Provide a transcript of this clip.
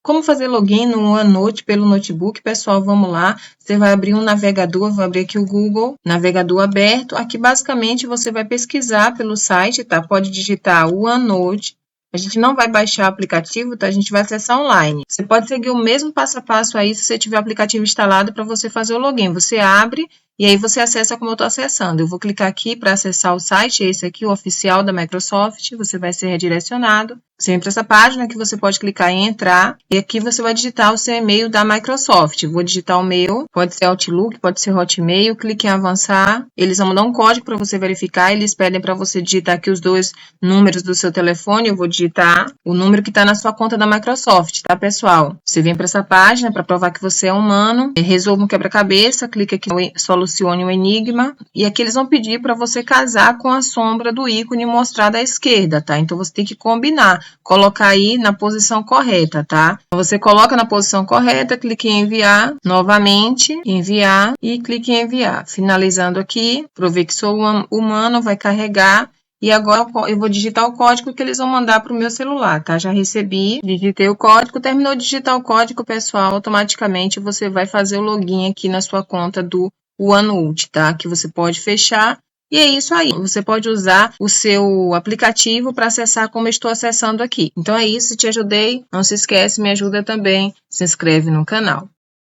Como fazer login no OneNote pelo notebook? Pessoal, vamos lá. Você vai abrir um navegador, vou abrir aqui o Google, navegador aberto. Aqui, basicamente, você vai pesquisar pelo site, tá? Pode digitar OneNote. A gente não vai baixar o aplicativo, tá? A gente vai acessar online. Você pode seguir o mesmo passo a passo aí se você tiver o aplicativo instalado para você fazer o login. Você abre e aí você acessa como eu estou acessando. Eu vou clicar aqui para acessar o site, esse aqui, o oficial da Microsoft. Você vai ser redirecionado. Sempre essa página que você pode clicar em entrar. E aqui você vai digitar o seu e-mail da Microsoft. Vou digitar o meu, pode ser Outlook, pode ser Hotmail. Clique em avançar. Eles vão dar um código para você verificar. Eles pedem para você digitar aqui os 2 números do seu telefone. Eu vou digitar o número que está na sua conta da Microsoft, tá, pessoal? Você vem para essa página para provar que você é humano. Resolva um quebra-cabeça. Clica aqui em solucione o enigma. E aqui eles vão pedir para você casar com a sombra do ícone mostrado à esquerda, tá? Então você tem que combinar. Colocar aí na posição correta, tá? Você coloca na posição correta, clique em enviar, novamente, enviar e clique em enviar. Finalizando aqui, provei que sou humano, vai carregar. E agora eu vou digitar o código que eles vão mandar para o meu celular, tá? Já recebi, digitei o código, terminou de digitar o código, pessoal, automaticamente você vai fazer o login aqui na sua conta do OneNote, tá? Que você pode fechar. E é isso aí. Você pode usar o seu aplicativo para acessar como eu estou acessando aqui. Então é isso, te ajudei. Não se esquece, me ajuda também. Se inscreve no canal.